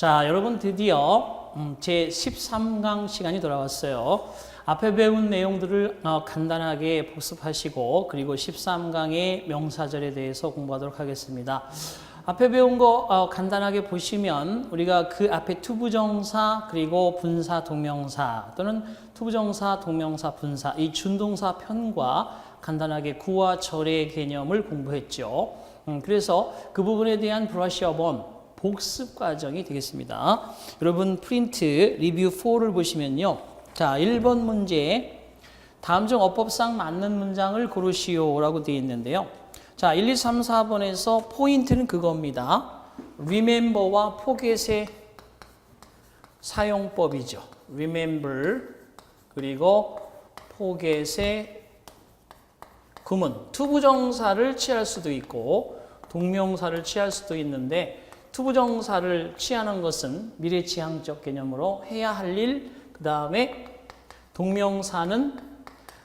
자, 여러분 드디어 제 13강 시간이 돌아왔어요. 앞에 배운 내용들을 간단하게 복습하시고 그리고 13강의 명사절에 대해서 공부하도록 하겠습니다. 앞에 배운 거 간단하게 보시면 우리가 그 앞에 투부정사 그리고 분사 동명사 또는 투부정사 동명사 분사 이 준동사 편과 간단하게 구와 절의 개념을 공부했죠. 그래서 그 부분에 대한 브러쉬업온 복습 과정이 되겠습니다. 여러분 프린트 리뷰 4를 보시면요. 자, 1번 문제 다음 중 어법상 맞는 문장을 고르시오라고 되어 있는데요. 자, 1, 2, 3, 4번에서 포인트는 그겁니다. remember와 forget의 사용법이죠. remember 그리고 forget의 구문. 투부정사를 취할 수도 있고 동명사를 취할 수도 있는데 투부정사를 취하는 것은 미래지향적 개념으로 해야 할 일, 그 다음에 동명사는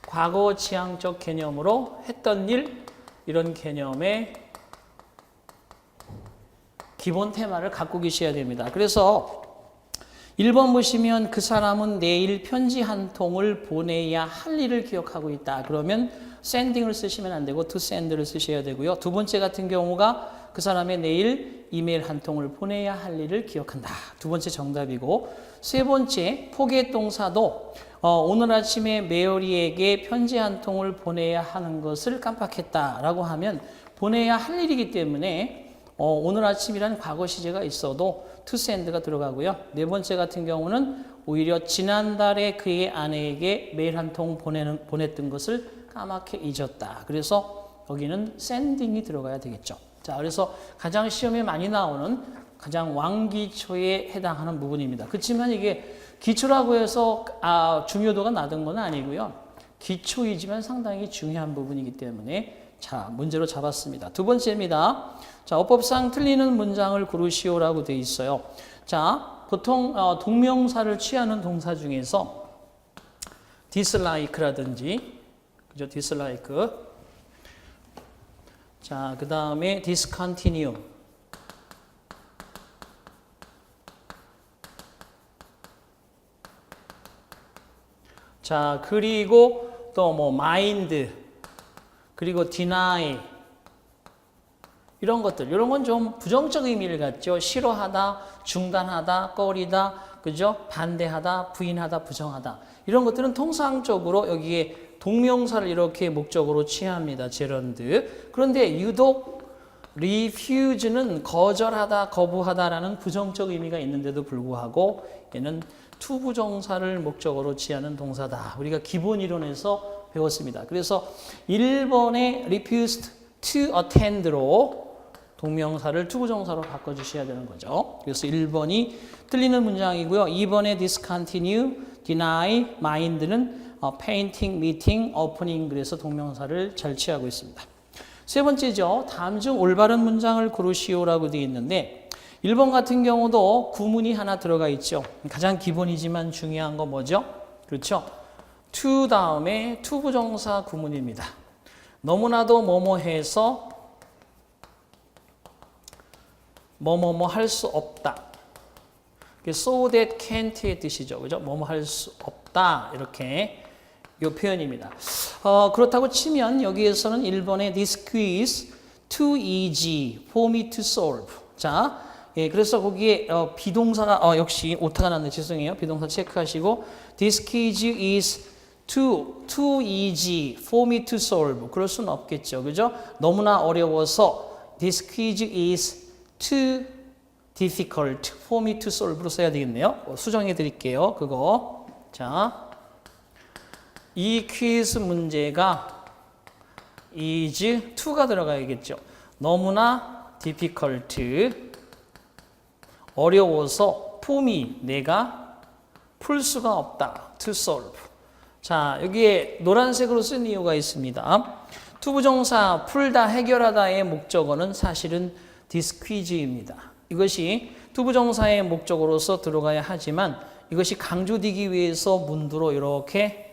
과거지향적 개념으로 했던 일, 이런 개념의 기본 테마를 갖고 계셔야 됩니다. 그래서 1번 보시면 그 사람은 내일 편지 한 통을 보내야 할 일을 기억하고 있다. 그러면 sending을 쓰시면 안 되고 to send를 쓰셔야 되고요. 두 번째 같은 경우가 그 사람의 내일 이메일 한 통을 보내야 할 일을 기억한다. 두 번째 정답이고 세 번째 포겟 동사도 오늘 아침에 메어리에게 편지 한 통을 보내야 하는 것을 깜빡했다라고 하면 보내야 할 일이기 때문에 오늘 아침이라는 과거 시제가 있어도 to send가 들어가고요. 네 번째 같은 경우는 오히려 지난달에 그의 아내에게 메일 한 통 보냈던 것을 까맣게 잊었다. 그래서 여기는 sending이 들어가야 되겠죠. 자, 그래서 가장 시험에 많이 나오는 가장 왕기초에 해당하는 부분입니다. 그렇지만 이게 기초라고 해서 중요도가 낮은 건 아니고요. 기초이지만 상당히 중요한 부분이기 때문에 자, 문제로 잡았습니다. 두 번째입니다. 자, 어법상 틀리는 문장을 고르시오라고 되어 있어요. 자, 보통 동명사를 취하는 동사 중에서 dislike라든지 그죠? dislike. 자, 그 다음에 discontinue. 자, 그리고 또 뭐 mind, 그리고 deny 이런 것들, 이런 건 좀 부정적 의미를 갖죠. 싫어하다, 중단하다, 꺼리다, 그죠? 반대하다, 부인하다, 부정하다. 이런 것들은 통상적으로 여기에 동명사를 이렇게 목적으로 취합니다. 제런드. 그런데 유독 refuse는 거절하다, 거부하다라는 부정적 의미가 있는데도 불구하고 얘는 투부정사를 목적으로 취하는 동사다. 우리가 기본 이론에서 배웠습니다. 그래서 1번에 refused to attend로 동명사를 투부정사로 바꿔주셔야 되는 거죠. 그래서 1번이 틀리는 문장이고요. 2번에 discontinue, deny, mind는 painting, meeting, opening 그래서 동명사를 잘 취하고 있습니다. 세 번째죠. 다음 중 올바른 문장을 고르시오라고 되어 있는데 1번 같은 경우도 구문이 하나 들어가 있죠. 가장 기본이지만 중요한 거 뭐죠? 그렇죠. to 다음에 투부정사 구문입니다. 너무나도 뭐뭐해서 뭐뭐뭐 할 수 없다. so that can't의 뜻이죠. 그죠? 뭐뭐 할 수 없다. 이렇게 이 표현입니다. 그렇다고 치면 여기에서는 1번에 this quiz too easy for me to solve. 자, 예, 그래서 거기에 비동사가 역시 오타가 났네. 죄송해요. 비동사 체크하시고 this quiz is too easy for me to solve. 그럴 수는 없겠죠. 그죠? 너무나 어려워서 this quiz is too difficult for me to solve로 써야 되겠네요. 수정해 드릴게요. 그거. 자, 이 퀴즈 문제가 is to가 들어가야겠죠. 너무나 difficult, 어려워서 for me, 내가 풀 수가 없다. to solve. 자, 여기에 노란색으로 쓴 이유가 있습니다. 투부정사 풀다, 해결하다의 목적어는 사실은 this quiz입니다. 이것이 투부정사의 목적어로서 들어가야 하지만 이것이 강조되기 위해서 문두로 이렇게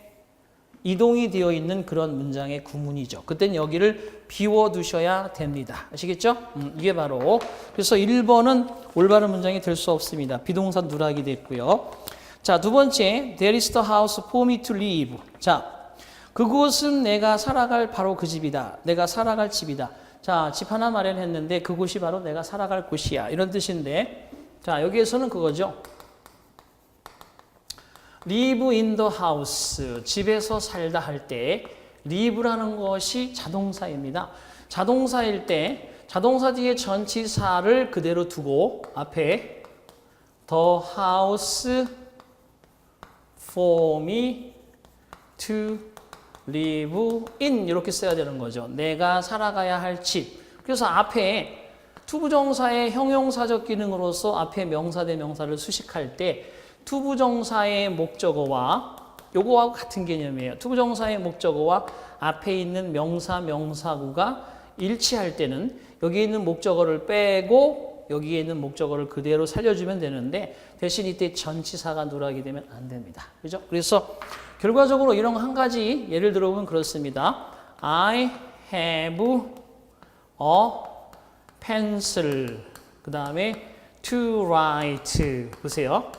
이동이 되어 있는 그런 문장의 구문이죠. 그땐 여기를 비워두셔야 됩니다. 아시겠죠? 이게 바로 그래서 1번은 올바른 문장이 될 수 없습니다. 비동사 누락이 됐고요. 자, 두 번째 There is the house for me to live. 자, 그곳은 내가 살아갈 바로 그 집이다. 내가 살아갈 집이다. 자, 집 하나 마련했는데 그곳이 바로 내가 살아갈 곳이야. 이런 뜻인데 자, 여기에서는 그거죠. live in the house. 집에서 살다 할 때 live라는 것이 자동사입니다. 자동사일 때 자동사 뒤에 전치사를 그대로 두고 앞에 the house for me to live in 이렇게 써야 되는 거죠. 내가 살아가야 할 집. 그래서 앞에 투부정사의 형용사적 기능으로서 앞에 명사 대 명사를 수식할 때 투부정사의 목적어와 요거하고 같은 개념이에요. 투부정사의 목적어와 앞에 있는 명사, 명사구가 일치할 때는 여기 있는 목적어를 빼고 여기에 있는 목적어를 그대로 살려주면 되는데 대신 이때 전치사가 누락이 되면 안 됩니다. 그죠? 그래서 결과적으로 이런 한 가지 예를 들어보면 그렇습니다. I have a pencil. 그 다음에 to write. 보세요.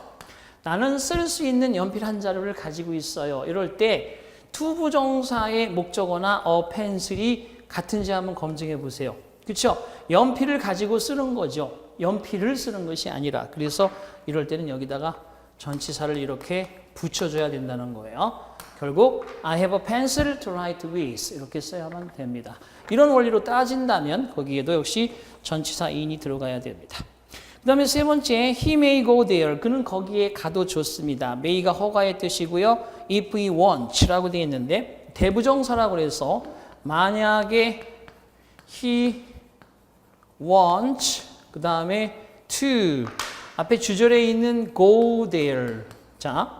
나는 쓸 수 있는 연필 한 자루를 가지고 있어요. 이럴 때 투부정사의 목적어나 a pencil이 같은지 한번 검증해 보세요. 그렇죠? 연필을 가지고 쓰는 거죠. 연필을 쓰는 것이 아니라. 그래서 이럴 때는 여기다가 전치사를 이렇게 붙여줘야 된다는 거예요. 결국 I have a pencil to write with 이렇게 써야만 됩니다. 이런 원리로 따진다면 거기에도 역시 전치사 in이 들어가야 됩니다. 그 다음에 세 번째 he may go there. 그는 거기에 가도 좋습니다. may가 허가의 뜻이고요. if he wants 라고 되어 있는데 대부정사라고 해서 만약에 he wants 그 다음에 to 앞에 주절에 있는 go there. 자,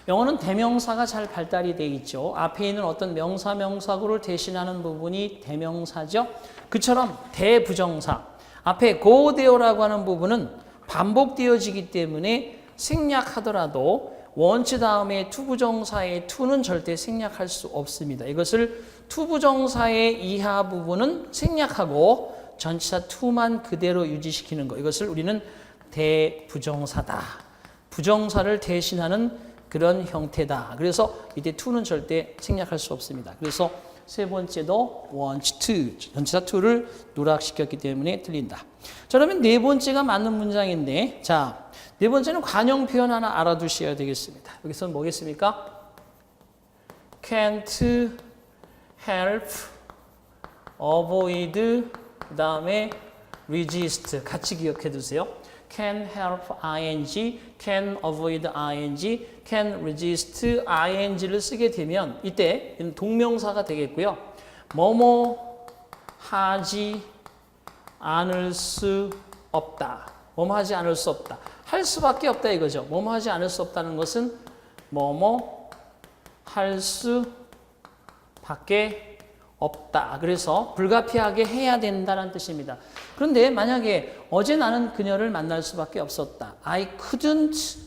영어는 대명사가 잘 발달이 되어 있죠. 앞에 있는 어떤 명사, 명사구를 대신하는 부분이 대명사죠. 그처럼 대부정사. 앞에 go there라고 하는 부분은 반복되어지기 때문에 생략하더라도 원치 다음에 투부정사의 to는 절대 생략할 수 없습니다. 이것을 투부정사의 이하 부분은 생략하고 전치사 to만 그대로 유지시키는 거. 이것을 우리는 대부정사다. 부정사를 대신하는 그런 형태다. 그래서 이때 to는 절대 생략할 수 없습니다. 그래서 세 번째도 want to, 전치사 to를 누락시켰기 때문에 틀린다. 자, 그러면 네 번째가 맞는 문장인데, 자, 네 번째는 관용 표현 하나 알아두셔야 되겠습니다. 여기서는 뭐겠습니까? can't help, avoid, 그 다음에 resist 같이 기억해 두세요. can help ing, can avoid ing, can resist ing를 쓰게 되면 이때 동명사가 되겠고요. 뭐뭐 하지 않을 수 없다. 뭐뭐 하지 않을 수 없다. 할 수밖에 없다 이거죠. 뭐뭐 하지 않을 수 없다는 것은 뭐뭐 할 수밖에 없다. 그래서 불가피하게 해야 된다는 뜻입니다. 그런데 만약에 어제 나는 그녀를 만날 수밖에 없었다. I couldn't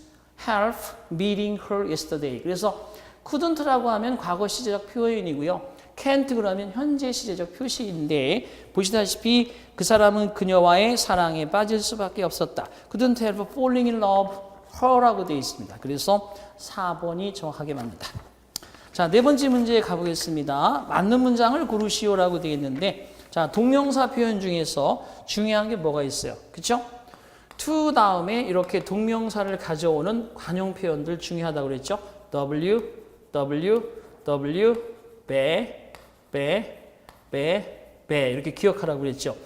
help meeting her yesterday. 그래서 couldn't라고 하면 과거 시제적 표현이고요. can't 그러면 현재 시제적 표시인데 보시다시피 그 사람은 그녀와의 사랑에 빠질 수밖에 없었다. couldn't help falling in love her라고 되어 있습니다. 그래서 4번이 정확하게 맞는다. 자, 네 번째 문제에 가보겠습니다. 맞는 문장을 고르시오라고 되어 있는데, 자, 동명사 표현 중에서 중요한 게 뭐가 있어요? 그쵸? to 다음에 이렇게 동명사를 가져오는 관용 표현들 중요하다고 그랬죠? w, 배 이렇게 기억하라고 그랬죠?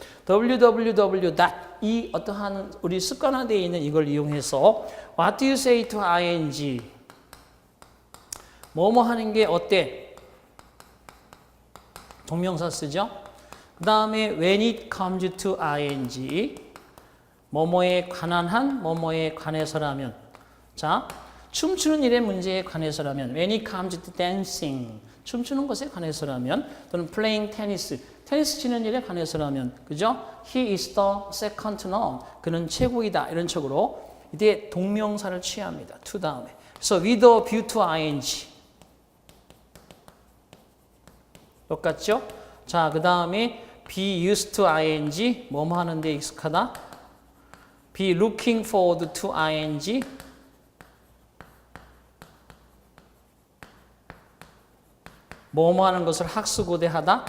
이 어떠한 우리 습관화되어 있는 이걸 이용해서 what do you say to ing? 뭐뭐 하는 게 어때? 동명사 쓰죠? 그 다음에 when it comes to ing 뭐뭐에 관한 한, 뭐뭐에 관해서라면 자, 춤추는 일의 문제에 관해서라면 when it comes to dancing 춤추는 것에 관해서라면 또는 playing tennis 테니스 치는 일에 관해서라면 그죠? He is the second to none 그는 최고이다 이런 식으로 이때 동명사를 취합니다. to 다음에 그래서 with a view to ing 똑같죠? 자, 그 다음에 be used to ing, 뭐뭐 하는데 익숙하다. be looking forward to ing, 뭐뭐 하는 것을 학수고대하다.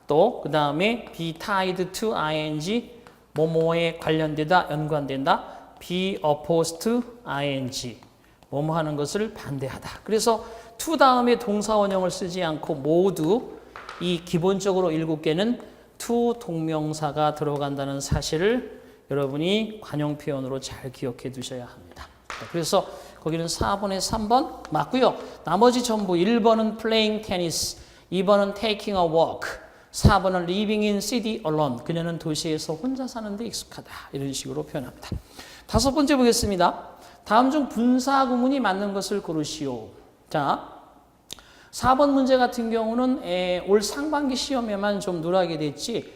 또 그 다음에 be tied to ing, 뭐뭐에 관련되다, 연관된다. be opposed to ing, 뭐뭐 하는 것을 반대하다. 그래서 to 다음에 동사 원형을 쓰지 않고 모두 이 기본적으로 7개는 to 동명사가 들어간다는 사실을 여러분이 관용 표현으로 잘 기억해 두셔야 합니다. 그래서 거기는 4번에 3번 맞고요. 나머지 전부 1번은 playing tennis, 2번은 taking a walk, 4번은 living in city alone. 그녀는 도시에서 혼자 사는데 익숙하다. 이런 식으로 표현합니다. 5번째 보겠습니다. 다음 중 분사 구문이 맞는 것을 고르시오. 자, 4번 문제 같은 경우는 올 상반기 시험에만 좀 누락이 됐지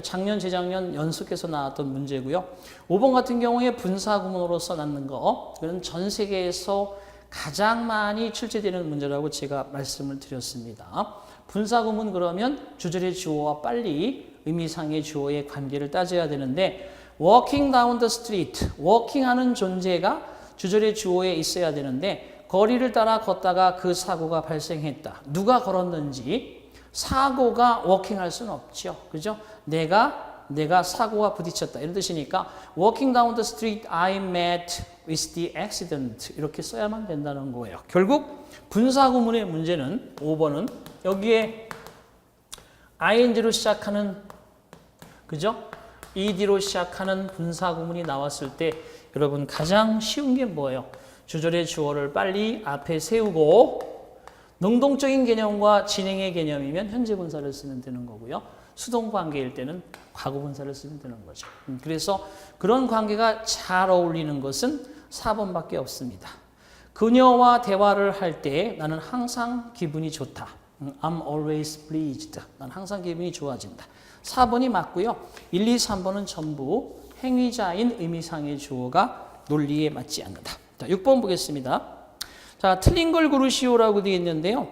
작년, 재작년 연속해서 나왔던 문제고요. 5번 같은 경우에 분사 구문으로서 낳는 거, 그건 전 세계에서 가장 많이 출제되는 문제라고 제가 말씀을 드렸습니다. 분사 구문 그러면 주절의 주어와 빨리 의미상의 주어의 관계를 따져야 되는데 walking down the street, walking하는 존재가 주절의 주어에 있어야 되는데 거리를 따라 걷다가 그 사고가 발생했다. 누가 걸었는지 사고가 워킹할 수는 없죠. 그죠? 내가 사고와 부딪혔다. 이런 뜻이니까 walking down the street I met with the accident. 이렇게 써야만 된다는 거예요. 결국 분사 구문의 문제는 5번은 여기에 ing로 시작하는, 그죠? ed로 시작하는 분사 구문이 나왔을 때 여러분 가장 쉬운 게 뭐예요? 주절의 주어를 빨리 앞에 세우고 능동적인 개념과 진행의 개념이면 현재 분사를 쓰면 되는 거고요. 수동 관계일 때는 과거 분사를 쓰면 되는 거죠. 그래서 그런 관계가 잘 어울리는 것은 4번밖에 없습니다. 그녀와 대화를 할 때 나는 항상 기분이 좋다. I'm always pleased. 난 항상 기분이 좋아진다. 4번이 맞고요. 1, 2, 3번은 전부 행위자인 의미상의 주어가 논리에 맞지 않는다. 자, 6번 보겠습니다. 자, 틀린 걸 고르시오라고 되어 있는데요.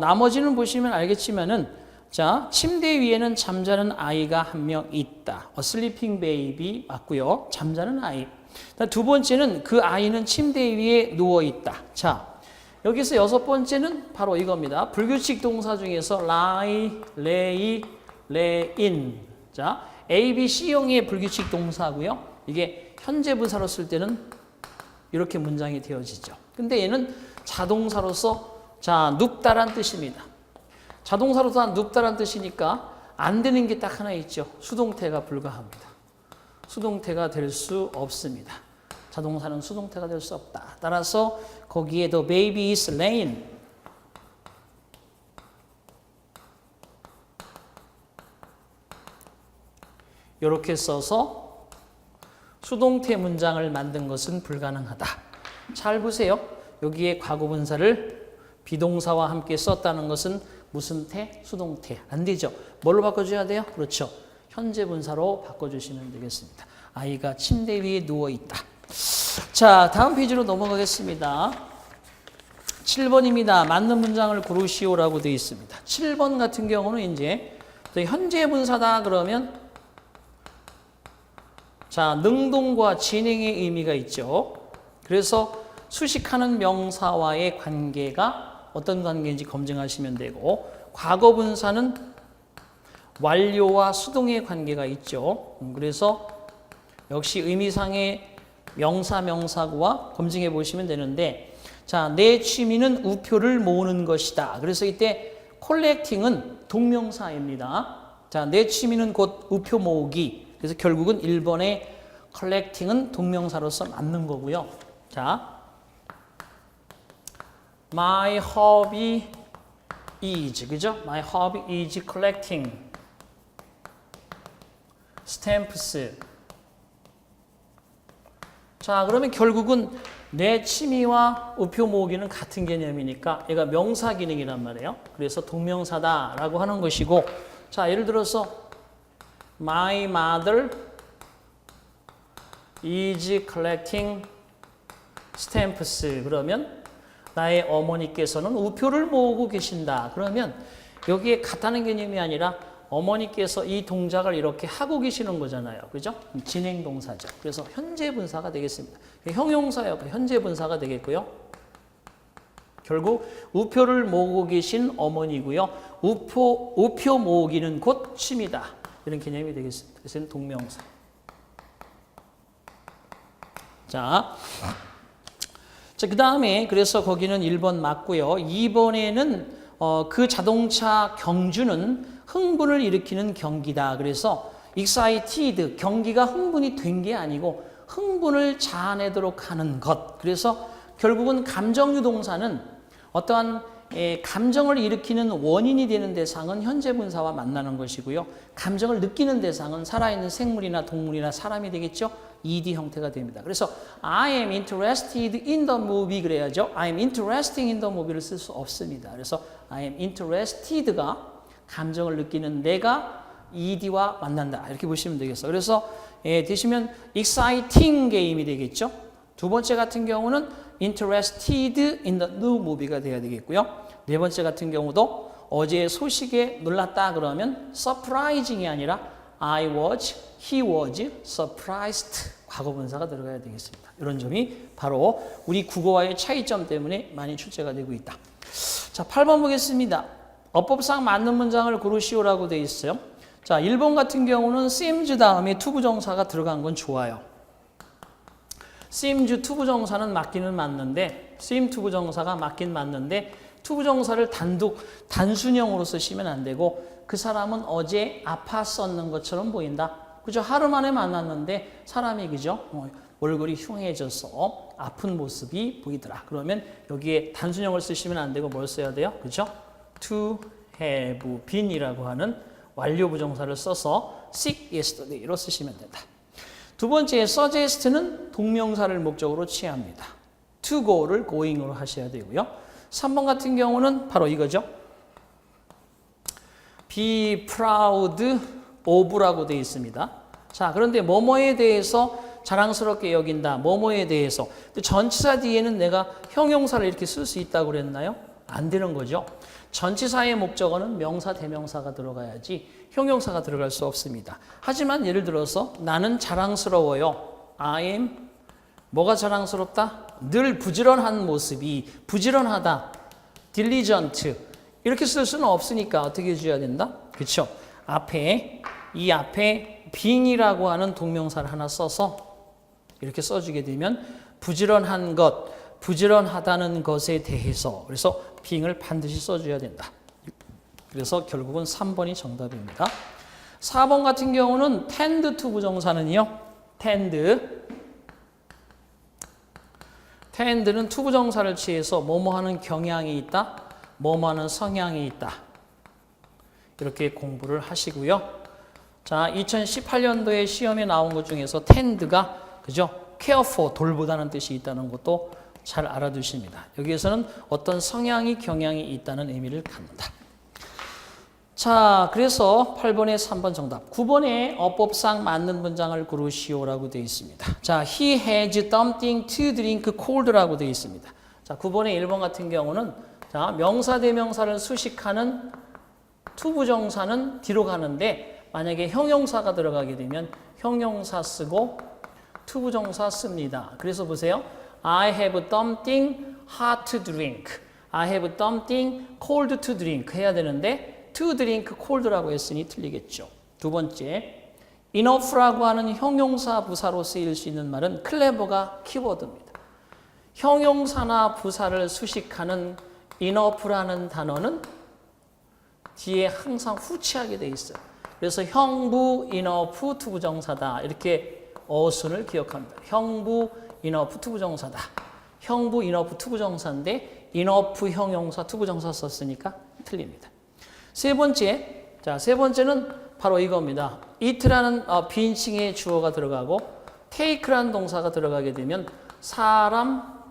나머지는 보시면 알겠지만은, 자, 침대 위에는 잠자는 아이가 한 명 있다. sleeping baby 맞고요. 잠자는 아이. 두 번째는 그 아이는 침대 위에 누워 있다. 자, 여기서 6번째는 바로 이겁니다. 불규칙 동사 중에서 lie, lay, lay in. 자, A, B, C형의 불규칙 동사고요. 이게 현재 분사로 쓸 때는 이렇게 문장이 되어지죠. 근데 얘는 자동사로서 자, 눕다란 뜻입니다. 자동사로서 눕다란 뜻이니까 안 되는 게 딱 하나 있죠. 수동태가 불가합니다. 수동태가 될 수 없습니다. 자동사는 수동태가 될 수 없다. 따라서 거기에 the baby is laying. 이렇게 써서 수동태 문장을 만든 것은 불가능하다. 잘 보세요. 여기에 과거분사를 비동사와 함께 썼다는 것은 무슨 태? 수동태. 안 되죠. 뭘로 바꿔줘야 돼요? 그렇죠. 현재 분사로 바꿔주시면 되겠습니다. 아이가 침대 위에 누워있다. 자, 다음 페이지로 넘어가겠습니다. 7번입니다. 맞는 문장을 고르시오라고 되어 있습니다. 7번 같은 경우는 이제 현재 분사다 그러면 자, 능동과 진행의 의미가 있죠. 그래서 수식하는 명사와의 관계가 어떤 관계인지 검증하시면 되고, 과거 분사는 완료와 수동의 관계가 있죠. 그래서 역시 의미상의 명사, 명사구와 검증해 보시면 되는데, 자, 내 취미는 우표를 모으는 것이다. 그래서 이때 콜렉팅은 동명사입니다. 자, 내 취미는 곧 우표 모으기. 그래서 결국은 1번의 collecting은 동명사로서 맞는 거고요. 자, my hobby is, 그죠? My hobby is collecting stamps. 자, 그러면 결국은 내 취미와 우표 모으기는 같은 개념이니까 얘가 명사 기능이란 말이에요. 그래서 동명사다라고 하는 것이고, 자, 예를 들어서 My mother is collecting stamps. 그러면 나의 어머니께서는 우표를 모으고 계신다. 그러면 여기에 같다는 개념이 아니라 어머니께서 이 동작을 이렇게 하고 계시는 거잖아요. 그죠? 진행 동사죠. 그래서 현재 분사가 되겠습니다. 형용사요. 현재 분사가 되겠고요. 결국 우표를 모으고 계신 어머니고요. 우표 모으기는 곧 취미다. 이런 개념이 되겠습니다. 그래서 동명사. 자, 그 다음에 그래서 거기는 1번 맞고요. 2번에는 그 자동차 경주는 흥분을 일으키는 경기다. 그래서 excited, 경기가 흥분이 된 게 아니고 흥분을 자아내도록 하는 것. 그래서 결국은 감정유 동사는 어떠한 감정을 일으키는 원인이 되는 대상은 현재 분사와 만나는 것이고요. 감정을 느끼는 대상은 살아있는 생물이나 동물이나 사람이 되겠죠. ed 형태가 됩니다. 그래서 I am interested in the movie 그래야죠. I am interesting in the movie를 쓸 수 없습니다. 그래서 I am interested가 감정을 느끼는 내가 ed와 만난다. 이렇게 보시면 되겠어요. 그래서 되시면 exciting 게임이 되겠죠. 두 번째 같은 경우는 interested in the new movie가 돼야 되겠고요. 네 번째 같은 경우도 어제 소식에 놀랐다 그러면 surprising이 아니라 he was surprised 과거분사가 들어가야 되겠습니다. 이런 점이 바로 우리 국어와의 차이점 때문에 많이 출제가 되고 있다. 자, 8번 보겠습니다. 어법상 맞는 문장을 고르시오라고 되어 있어요. 자, 1번 같은 경우는 seems 다음에 투부정사가 들어간 건 좋아요. seems 투부정사는 맞기는 맞는데 seem 투부정사가 맞긴 맞는데 투부정사를 단순형으로 쓰시면 안 되고 그 사람은 어제 아팠었는 것처럼 보인다. 그죠? 하루 만에 만났는데 사람이 그죠? 얼굴이 흉해져서 아픈 모습이 보이더라. 그러면 여기에 단순형을 쓰시면 안 되고 뭘 써야 돼요? 그죠? to have been이라고 하는 완료 부정사를 써서 sick yesterday로 쓰시면 된다. 두 번째 suggest는 동명사를 목적으로 취합니다. to go를 going으로 하셔야 되고요. 3번 같은 경우는 바로 이거죠. be proud of라고 되어 있습니다. 자, 그런데 뭐뭐에 대해서 자랑스럽게 여긴다. 뭐뭐에 대해서. 전치사 뒤에는 내가 형용사를 이렇게 쓸 수 있다고 그랬나요? 안 되는 거죠. 전치사의 목적어는 명사, 대명사가 들어가야지 형용사가 들어갈 수 없습니다. 하지만 예를 들어서 나는 자랑스러워요. I am 뭐가 자랑스럽다? 늘 부지런한 모습이 부지런하다. diligent 이렇게 쓸 수는 없으니까 어떻게 해줘야 된다? 그렇죠? 이 앞에 being이라고 하는 동명사를 하나 써서 이렇게 써주게 되면 부지런한 것, 부지런하다는 것에 대해서 그래서 being을 반드시 써줘야 된다. 그래서 결국은 3번이 정답입니다. 4번 같은 경우는 tend to 부정사는요. tend는 to 부정사를 취해서 뭐뭐 하는 경향이 있다. 뭐뭐 하는 성향이 있다. 이렇게 공부를 하시고요. 자, 2018년도에 시험에 나온 것 중에서 tend가 그죠? care for 돌보다는 뜻이 있다는 것도 잘 알아두십니다. 여기에서는 어떤 성향이 경향이 있다는 의미를 갖는다. 자, 그래서 8번에 3번 정답. 9번에 어법상 맞는 문장을 고르시오라고 되어 있습니다. 자, he has something to drink cold라고 되어 있습니다. 자, 9번에 1번 같은 경우는 자, 명사 대명사를 수식하는 투부정사는 뒤로 가는데 만약에 형용사가 들어가게 되면 형용사 쓰고 투부정사 씁니다. 그래서 보세요. I have something hot to drink. I have something cold to drink 해야 되는데 to drink cold라고 했으니 틀리겠죠. 두 번째, enough라고 하는 형용사 부사로 쓰일 수 있는 말은 clever가 키워드입니다. 형용사나 부사를 수식하는 enough라는 단어는 뒤에 항상 후치하게 돼 있어요. 그래서 형부 enough 투부정사다. 이렇게 어순을 기억합니다. 형부 enough 투부정사다. 형부 enough 투부정사인데 enough 형용사 투부정사 썼으니까 틀립니다. 세 번째, 자, 세 번째는 바로 이겁니다. it라는 비인칭의 주어가 들어가고 take라는 동사가 들어가게 되면 사람,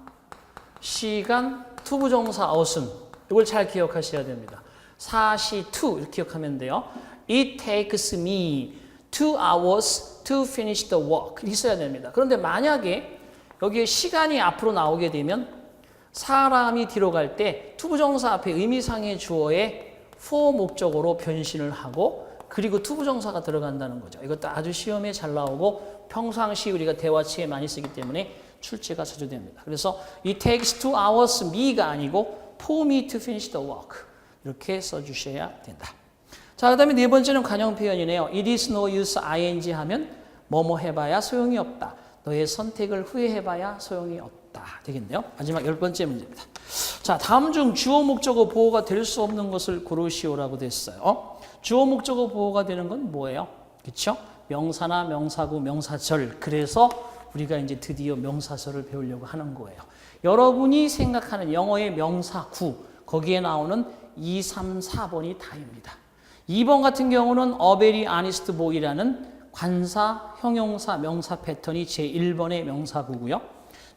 시간, 투부정사 어순 이걸 잘 기억하셔야 됩니다. 사시 to 이렇게 기억하면 돼요. It takes me 2 hours to finish the work 있어야 됩니다. 그런데 만약에 여기에 시간이 앞으로 나오게 되면 사람이 뒤로 갈 때 투부정사 앞에 의미상의 주어에 for 목적어로 변신을 하고 그리고 투부정사가 들어간다는 거죠. 이것도 아주 시험에 잘 나오고 평상시 우리가 대화치에 많이 쓰기 때문에 출제가 자주 됩니다. 그래서 it takes 2 hours me가 아니고 for me to finish the work 이렇게 써주셔야 된다. 자, 그 다음에 네 번째는 관용 표현이네요. It is no use ing 하면 뭐뭐 해봐야 소용이 없다. 너의 선택을 후회해봐야 소용이 없다. 되겠네요. 마지막 10번째 문제입니다. 자, 다음 중 주어 목적어 보호가 될 수 없는 것을 고르시오라고 됐어요. 주어 목적어 보호가 되는 건 뭐예요? 그렇죠? 명사나 명사구, 명사절. 그래서 우리가 이제 드디어 명사절을 배우려고 하는 거예요. 여러분이 생각하는 영어의 명사구, 거기에 나오는 2, 3, 4번이 다입니다. 2번 같은 경우는 A very honest boy라는 관사, 형용사, 명사 패턴이 제1번의 명사구고요.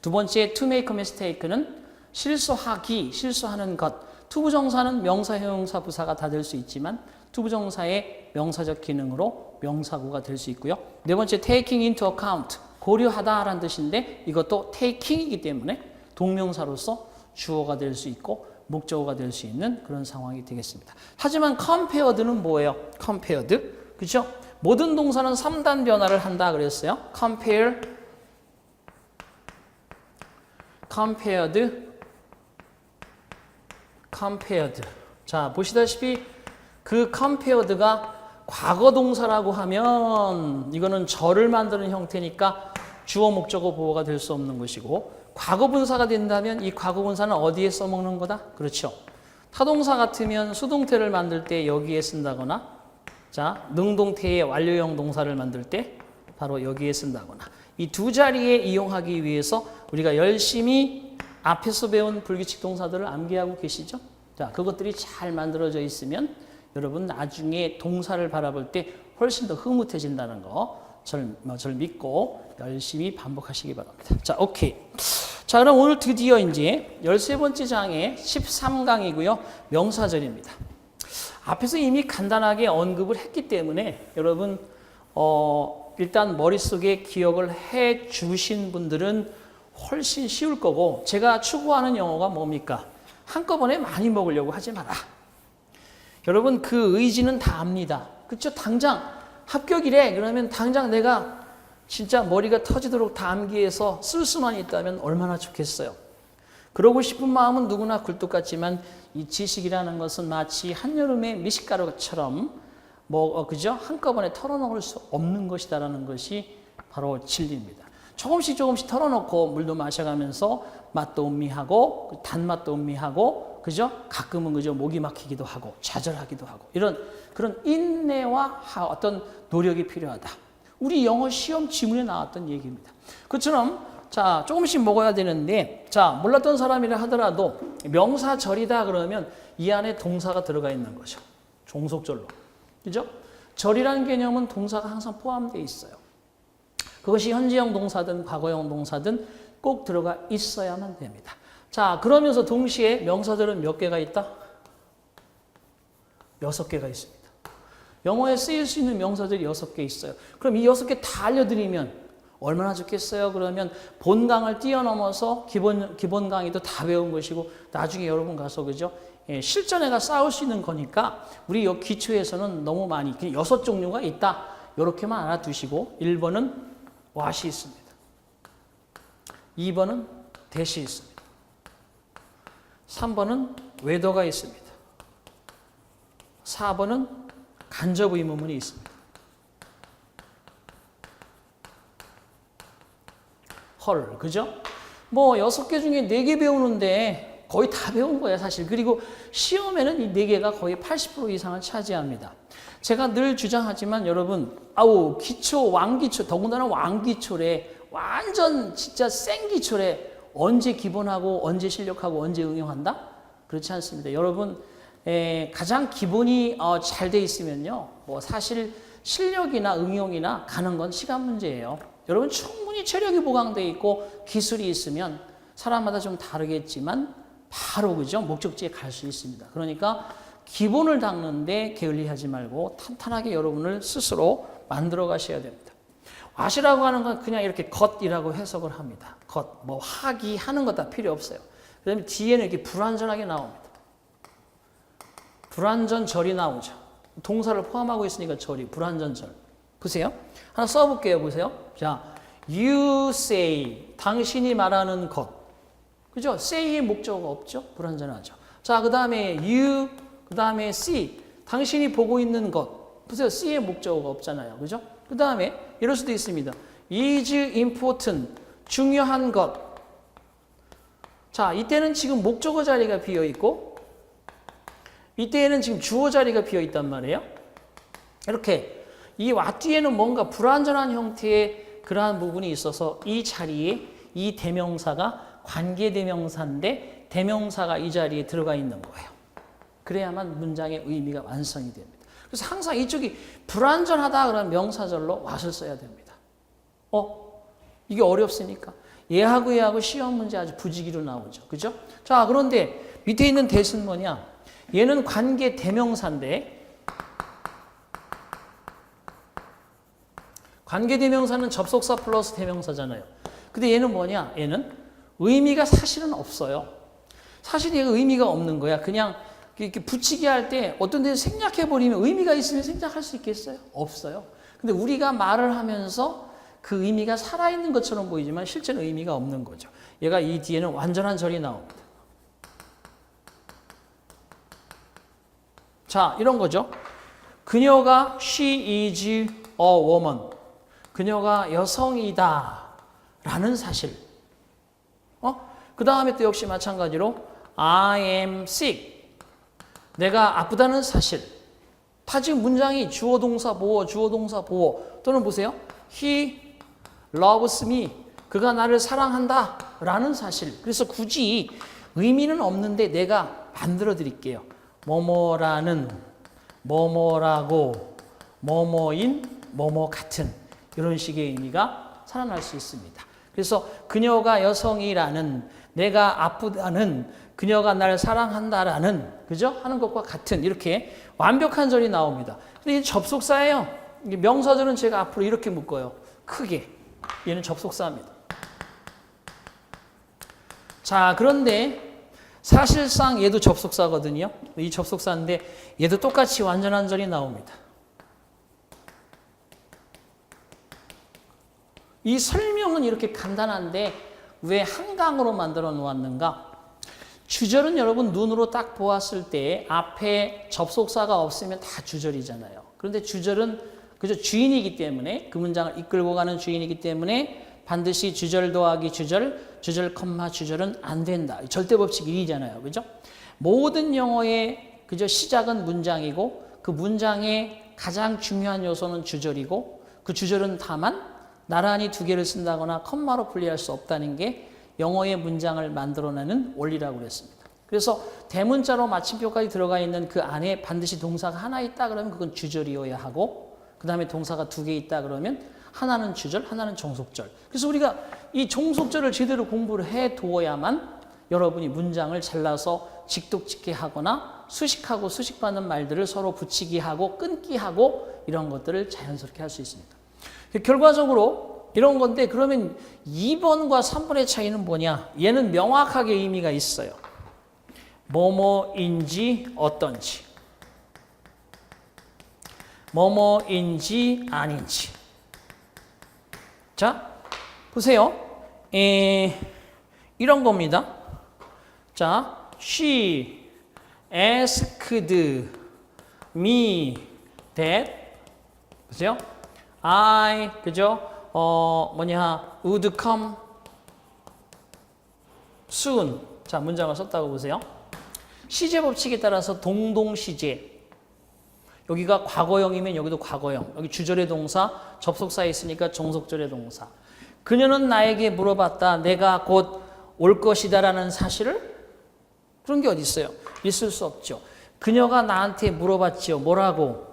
두 번째 to make a mistake는 실수하기, 실수하는 것. 투부정사는 명사, 형용사, 부사가 다 될 수 있지만 투부정사의 명사적 기능으로 명사구가 될 수 있고요. 네 번째 taking into account, 고려하다라는 뜻인데 이것도 taking이기 때문에 동명사로서 주어가 될 수 있고 목적어가 될 수 있는 그런 상황이 되겠습니다. 하지만 compared는 뭐예요? compared, 그렇죠? 모든 동사는 3단 변화를 한다 그랬어요. compare, compared, compared. 자, 보시다시피 그 compared가 과거 동사라고 하면 이거는 절을 만드는 형태니까 주어 목적어 보호가 될 수 없는 것이고 과거 분사가 된다면 이 과거 분사는 어디에 써먹는 거다? 그렇죠. 타동사 같으면 수동태를 만들 때 여기에 쓴다거나 자, 능동태의 완료형 동사를 만들 때 바로 여기에 쓴다거나 이 두 자리에 이용하기 위해서 우리가 열심히 앞에서 배운 불규칙 동사들을 암기하고 계시죠? 자, 그것들이 잘 만들어져 있으면 여러분 나중에 동사를 바라볼 때 훨씬 더 흐뭇해진다는 거 절 믿고 열심히 반복하시기 바랍니다. 자, 오케이. 자, 그럼 오늘 드디어 이제 13번째 장의 13강이고요. 명사절입니다. 앞에서 이미 간단하게 언급을 했기 때문에 여러분 일단 머릿속에 기억을 해 주신 분들은 훨씬 쉬울 거고 제가 추구하는 영어가 뭡니까? 한꺼번에 많이 먹으려고 하지 마라. 여러분 그 의지는 다 압니다. 그렇죠? 당장 합격이래. 그러면 당장 내가 진짜 머리가 터지도록 다 암기해서 쓸 수만 있다면 얼마나 좋겠어요. 그러고 싶은 마음은 누구나 굴뚝 같지만 이 지식이라는 것은 마치 한여름의 미숫가루처럼 그죠? 한꺼번에 털어놓을 수 없는 것이다라는 것이 바로 진리입니다. 조금씩 털어놓고 물도 마셔가면서 맛도 음미하고 단맛도 음미하고 그죠? 가끔은 그죠? 목이 막히기도 하고 좌절하기도 하고 이런 그런 인내와 어떤 노력이 필요하다. 우리 영어 시험 지문에 나왔던 얘기입니다. 그처럼 자 조금씩 먹어야 되는데 자 몰랐던 사람이라 하더라도 명사절이다 그러면 이 안에 동사가 들어가 있는 거죠. 종속절로. 그죠? 절이라는 개념은 동사가 항상 포함되어 있어요. 그것이 현재형 동사든 과거형 동사든 꼭 들어가 있어야만 됩니다. 자, 그러면서 동시에 명사들은 몇 개가 있다? 6개가 있습니다. 영어에 쓰일 수 있는 명사들이 6개 있어요. 그럼 이 6개 다 알려드리면 얼마나 좋겠어요? 그러면 본강을 뛰어넘어서 기본 강의도 다 배운 것이고 나중에 여러분 가서 그죠? 예, 실전에 가 싸울 수 있는 거니까 우리 이 기초에서는 너무 많이 6종류가 있다. 이렇게만 알아두시고 1번은 what이 있습니다. 2번은 that이 있습니다. 3번은 whether가 있습니다. 4번은 간접 의문문이 있습니다. 헐, 그죠? 뭐 6개 중에 4개 배우는데 거의 다 배운 거예요, 사실. 그리고 시험에는 이 4개가 거의 80% 이상을 차지합니다. 제가 늘 주장하지만 여러분, 기초, 왕기초, 더군다나 왕기초래, 완전 진짜 생기초래 언제 기본하고 언제 실력하고 언제 응용한다? 그렇지 않습니다. 여러분, 가장 기본이 잘 돼 있으면요, 뭐 사실 실력이나 응용이나 가는 건 시간 문제예요. 여러분 충분히 체력이 보강되어 있고 기술이 있으면 사람마다 좀 다르겠지만 바로 그죠? 목적지에 갈 수 있습니다. 그러니까 기본을 닦는데 게을리하지 말고 탄탄하게 여러분을 스스로 만들어 가셔야 됩니다. 왓이라고 하는 건 그냥 이렇게 겉이라고 해석을 합니다. 겉, 뭐 하기, 하는 것 다 필요 없어요. 그 다음에 뒤에는 이렇게 불완전하게 나옵니다. 불완전절이 나오죠. 동사를 포함하고 있으니까 절이 불완전절. 보세요. 하나 써볼게요. 보세요. 자, you say, 당신이 말하는 것. 그죠? say의 목적어가 없죠? 불완전하죠. 자, 그 다음에 you, 그 다음에 see, 당신이 보고 있는 것. 보세요. see의 목적어가 없잖아요. 그죠? 그 다음에 이럴 수도 있습니다. is important, 중요한 것. 자, 이때는 지금 목적어 자리가 비어있고 이때에는 지금 주어 자리가 비어있단 말이에요. 이렇게 이 what 뒤에는 뭔가 불완전한 형태의 그러한 부분이 있어서 이 자리에 이 대명사가 관계대명사인데 대명사가 이 자리에 들어가 있는 거예요. 그래야만 문장의 의미가 완성이 됩니다. 그래서 항상 이쪽이 불완전하다 그러면 명사절로 what을 써야 됩니다. 이게 어렵습니까? 얘하고 시험 문제 아주 부지기로 나오죠. 그죠? 자, 그런데 밑에 있는 that은 뭐냐? 얘는 관계 대명사인데 관계 대명사는 접속사 플러스 대명사잖아요. 근데 얘는 뭐냐? 얘는 의미가 사실은 없어요. 사실 얘가 의미가 없는 거야. 그냥 이렇게 붙이기 할 때 어떤 데서 생략해버리면 의미가 있으면 생략할 수 있겠어요? 없어요. 근데 우리가 말을 하면서 그 의미가 살아있는 것처럼 보이지만 실제는 의미가 없는 거죠. 얘가 이 뒤에는 완전한 절이 나옵니다. 자, 이런 거죠. 그녀가 she is a woman. 그녀가 여성이다 라는 사실. 그 다음에 또 역시 마찬가지로 I am sick. 내가 아프다는 사실. 다 지금 문장이 주어 동사 보어 주어 동사 보어 또는 보세요. He loves me. 그가 나를 사랑한다 라는 사실. 그래서 굳이 의미는 없는데 내가 만들어 드릴게요. 뭐뭐라는, 뭐뭐라고, 뭐뭐인, 뭐뭐 같은 이런 식의 의미가 살아날 수 있습니다. 그래서 그녀가 여성이라는, 내가 아프다는, 그녀가 날 사랑한다라는, 그죠? 하는 것과 같은 이렇게 완벽한 절이 나옵니다. 근데 이 접속사예요. 명사절은 제가 앞으로 이렇게 묶어요. 크게. 얘는 접속사입니다. 자, 그런데 사실상 얘도 접속사거든요. 이 접속사인데 얘도 똑같이 완전한 절이 나옵니다. 이 설명은 이렇게 간단한데 왜 한강으로 만들어 놓았는가? 주절은 여러분 눈으로 딱 보았을 때 앞에 접속사가 없으면 다 주절이잖아요. 그런데 주절은 그저 주인이기 때문에 그 문장을 이끌고 가는 주인이기 때문에 반드시 주절 더하기 주절, 주절 컴마 주절은 안 된다. 절대 법칙 1이잖아요. 그죠? 모든 영어의 그저 시작은 문장이고 그 문장의 가장 중요한 요소는 주절이고 그 주절은 다만 나란히 두 개를 쓴다거나 컴마로 분리할 수 없다는 게 영어의 문장을 만들어내는 원리라고 그랬습니다. 그래서 대문자로 마침표까지 들어가 있는 그 안에 반드시 동사가 하나 있다 그러면 그건 주절이어야 하고 그 다음에 동사가 두 개 있다 그러면 하나는 주절, 하나는 종속절. 그래서 우리가 이 종속절을 제대로 공부를 해두어야만 여러분이 문장을 잘라서 직독짓게 하거나 수식하고 수식받는 말들을 서로 붙이기 하고 끊기 하고 이런 것들을 자연스럽게 할 수 있습니다. 결과적으로 이런 건데 그러면 2번과 3번의 차이는 뭐냐? 얘는 명확하게 의미가 있어요. 뭐뭐인지 어떤지. 뭐뭐인지 아닌지. 자, 보세요. 이런 겁니다. 자, she asked me that. 보세요. I, 그죠? would come soon. 자, 문장을 썼다고 보세요. 시제 법칙에 따라서 동동시제. 여기가 과거형이면 여기도 과거형. 여기 주절의 동사, 접속사에 있으니까 종속절의 동사. 그녀는 나에게 물어봤다. 내가 곧 올 것이다라는 사실을? 그런 게 어디 있어요? 있을 수 없죠. 그녀가 나한테 물어봤지요. 뭐라고?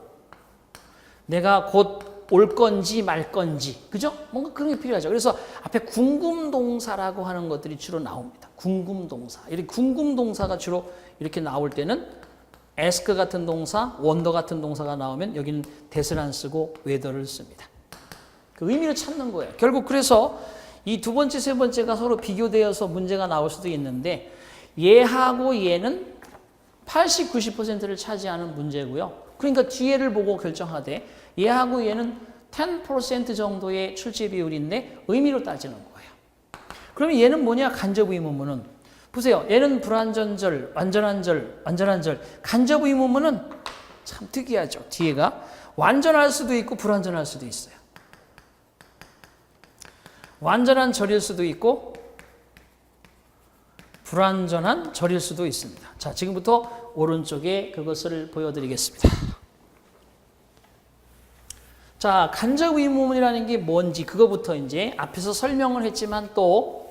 내가 곧 올 건지 말 건지. 그죠? 뭔가 그런 게 필요하죠. 그래서 앞에 궁금동사라고 하는 것들이 주로 나옵니다. 궁금동사. 이렇게 궁금동사가 주로 이렇게 나올 때는 ask 같은 동사, wonder 같은 동사가 나오면 여기는 that을 안 쓰고 whether를 씁니다. 그 의미를 찾는 거예요. 결국 그래서 이 두 번째, 세 번째가 서로 비교되어서 문제가 나올 수도 있는데 얘하고 얘는 80, 90%를 차지하는 문제고요. 그러니까 뒤에를 보고 결정하되 얘하고 얘는 10% 정도의 출제 비율인데 의미로 따지는 거예요. 그러면 얘는 뭐냐? 간접 의문문은. 보세요. 얘는 불완전절, 완전한절, 완전한절. 간접 의문문은 참 특이하죠. 뒤에가 완전할 수도 있고 불완전할 수도 있어요. 완전한 절일 수도 있고 불완전한 절일 수도 있습니다. 자, 지금부터 오른쪽에 그것을 보여드리겠습니다. 자, 간접 의문문이라는 게 뭔지 그거부터 이제 앞에서 설명을 했지만 또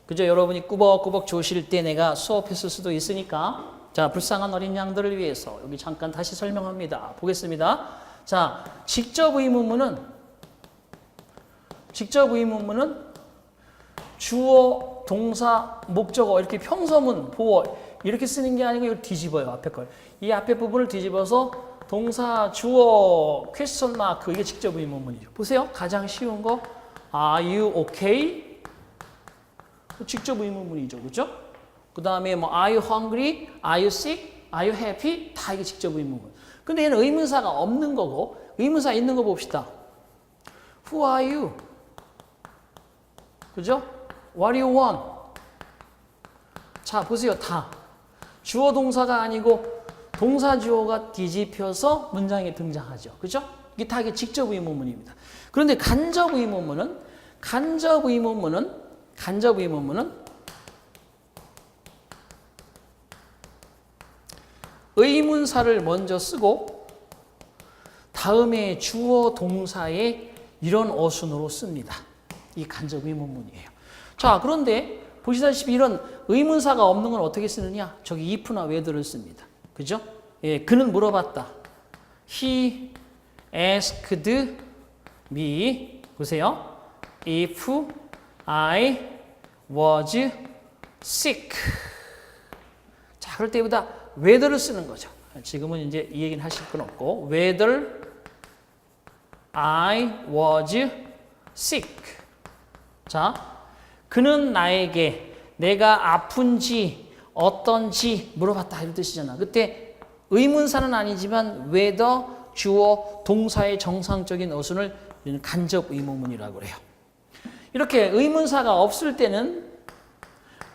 그죠? 여러분이 꾸벅꾸벅 조실 때 내가 수업했을 수도 있으니까 자, 불쌍한 어린 양들을 위해서 여기 잠깐 다시 설명합니다. 보겠습니다. 자, 직접 의문문은 주어, 동사, 목적어 이렇게 평서문, 보어 이렇게 쓰는 게 아니고 이걸 뒤집어요. 앞에 걸. 이 앞에 부분을 뒤집어서 동사, 주어, 퀘스천 마크 이게 직접 의문문이죠. 보세요. 가장 쉬운 거 Are you okay? 직접 의문문이죠. 그렇죠? 그 다음에 뭐 Are you hungry? Are you sick? Are you happy? 다 이게 직접 의문문. 근데 얘는 의문사가 없는 거고 의문사 있는 거 봅시다. Who are you? 그죠? What do you want? 자, 보세요. 다. 주어 동사가 아니고 동사 주어가 뒤집혀서 문장에 등장하죠. 그죠? 이게 다 이게 직접 의문문입니다. 그런데 간접 의문문은 의문사를 먼저 쓰고 다음에 주어 동사에 이런 어순으로 씁니다. 이 간접 의문문이에요. 자, 그런데 보시다시피 이런 의문사가 없는 건 어떻게 쓰느냐? 저기 if나 whether를 씁니다. 그죠? 예, 그는 물어봤다. He asked me. 보세요. If I was sick. 자, 그럴 때보다 whether를 쓰는 거죠. 지금은 이제 이 얘기는 하실 건 없고 whether I was sick. 자, 그는 나에게 내가 아픈지 어떤지 물어봤다 이런 뜻이잖아. 그때 의문사는 아니지만 whether 주어 동사의 정상적인 어순을 간접 의문문이라고 그래요. 이렇게 의문사가 없을 때는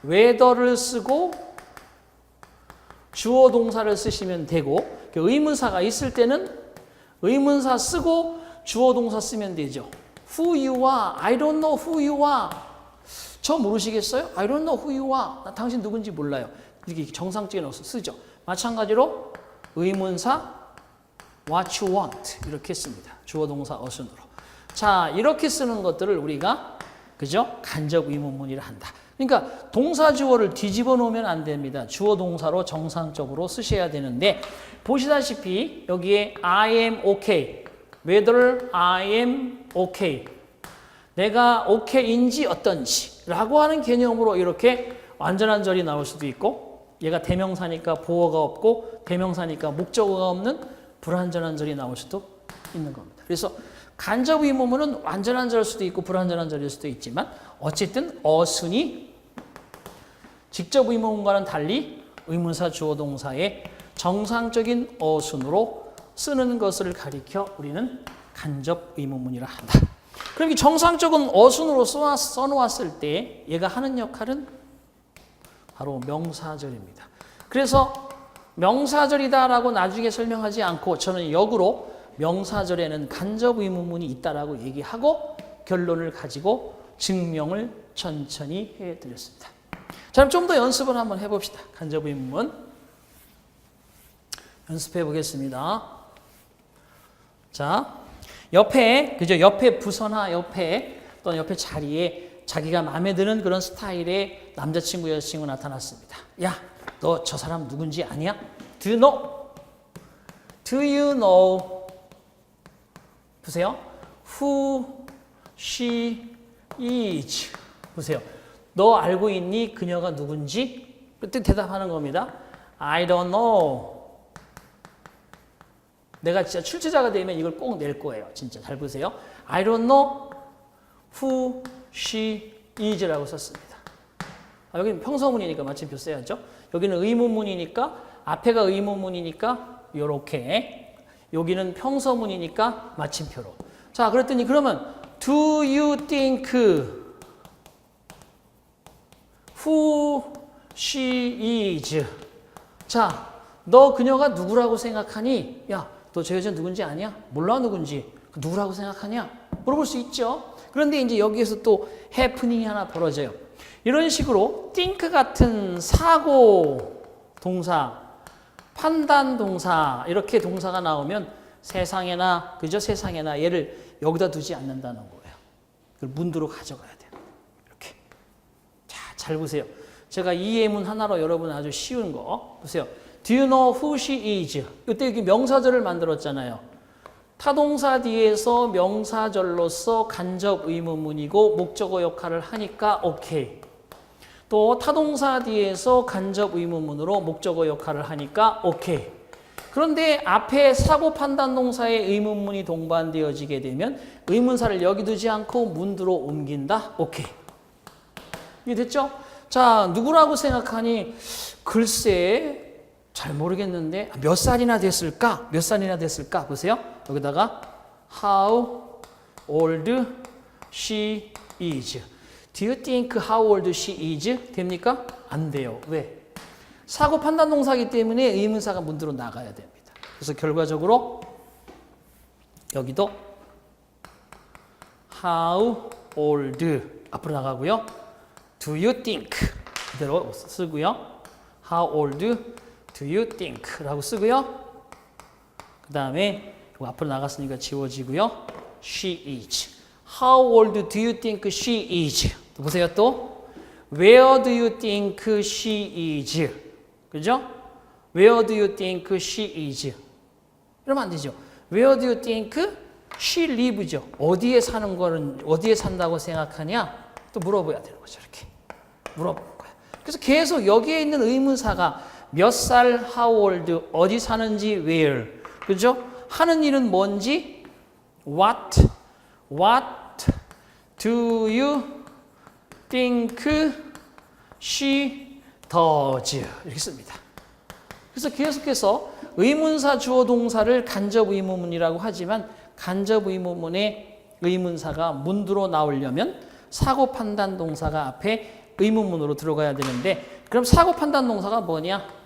whether를 쓰고 주어 동사를 쓰시면 되고 의문사가 있을 때는 의문사 쓰고 주어 동사 쓰면 되죠. Who you are? I don't know who you are. 저 모르시겠어요? I don't know who you are. 나 당신 누군지 몰라요. 이렇게 정상적인 어순 쓰죠. 마찬가지로 의문사 what you want 이렇게 씁니다. 주어 동사 어순으로. 자, 이렇게 쓰는 것들을 우리가 그죠? 간접 의문문이라 한다. 그러니까 동사 주어를 뒤집어 놓으면 안 됩니다. 주어 동사로 정상적으로 쓰셔야 되는데 보시다시피 여기에 I am okay. whether I am okay. 내가 okay인지 어떤지 라고 하는 개념으로 이렇게 완전한 절이 나올 수도 있고 얘가 대명사니까 보어가 없고 대명사니까 목적어가 없는 불완전한 절이 나올 수도 있는 겁니다. 그래서 간접 의문문은 완전한 절일 수도 있고 불완전한 절일 수도 있지만 어쨌든 어순이 직접 의문문과는 달리 의문사 주어 동사의 정상적인 어순으로 쓰는 것을 가리켜 우리는 간접 의문문이라 한다. 그럼 이 정상적인 어순으로 써놓았을 때 얘가 하는 역할은 바로 명사절입니다. 그래서 명사절이다라고 나중에 설명하지 않고 저는 역으로 명사절에는 간접 의문문이 있다라고 얘기하고 결론을 가지고 증명을 천천히 해드렸습니다. 자, 그럼 좀 더 연습을 한번 해봅시다. 간접 의문문 연습해 보겠습니다. 자, 옆에 그죠? 옆에 부서나 옆에 또는 옆에 자리에 자기가 마음에 드는 그런 스타일의 남자친구 여자친구 나타났습니다. 야, 너 저 사람 누군지 아냐? Do you know? Do you know? 보세요. Who she is. 보세요. 너 알고 있니? 그녀가 누군지? 그때 대답하는 겁니다. I don't know. 내가 진짜 출제자가 되면 이걸 꼭 낼 거예요. 진짜 잘 보세요. I don't know who she is라고 썼습니다. 여기는 평서문이니까 마침표 써야죠. 여기는 의문문이니까 앞에가 의문문이니까 요렇게, 여기는 평서문이니까 마침표로. 자, 그랬더니 그러면 Do you think who she is? 자, 너 그녀가 누구라고 생각하니? 야, 너 저 여자 누군지 아냐? 몰라 누군지. 누구라고 생각하냐? 물어볼 수 있죠. 그런데 이제 여기에서 또 해프닝이 하나 벌어져요. 이런 식으로 think 같은 사고 동사, 판단 동사, 이렇게 동사가 나오면 세상에나, 그죠? 세상에나 얘를 여기다 두지 않는다는 거예요. 그걸 문두로 가져가야 돼요. 이렇게. 자, 잘 보세요. 제가 이 예문 하나로 여러분 아주 쉬운 거 보세요. Do you know who she is? 이때 여기 명사절을 만들었잖아요. 타동사 뒤에서 명사절로서 간접 의문문이고 목적어 역할을 하니까 오케이. 또 타동사 뒤에서 간접 의문문으로 목적어 역할을 하니까 오케이. 그런데 앞에 사고 판단 동사의 의문문이 동반되어지게 되면 의문사를 여기 두지 않고 문두로 옮긴다. 오케이. 이해됐죠? 자, 누구라고 생각하니? 글쎄 잘 모르겠는데 몇 살이나 됐을까? 몇 살이나 됐을까? 보세요. 여기다가 how old she is. Do you think how old she is? 됩니까? 안 돼요. 왜? 사고 판단 동사이기 때문에 의문사가 문두로 나가야 됩니다. 그래서 결과적으로 여기도 how old 앞으로 나가고요. Do you think 그대로 쓰고요. How old do you think? 라고 쓰고요. 그 다음에 앞으로 나갔으니까 지워지고요. She is. How old do you think she is? 또 보세요 또. Where do you think she is? 그죠? Where do you think she is? 이러면 안 되죠. Where do you think she lives? 어디에 사는 거는, 어디에 산다고 생각하냐? 또 물어봐야 되는 거죠. 이렇게. 물어보는 거야. 그래서 계속 여기에 있는 의문사가 몇 살, how old, 어디 사는지, where. 그죠? 하는 일은 뭔지, what do you think she does? 이렇게 씁니다. 그래서 계속해서 의문사 주어 동사를 간접 의문문이라고 하지만 간접 의문문의 의문사가 문두로 나오려면 사고 판단 동사가 앞에 의문문으로 들어가야 되는데 그럼 사고 판단 동사가 뭐냐?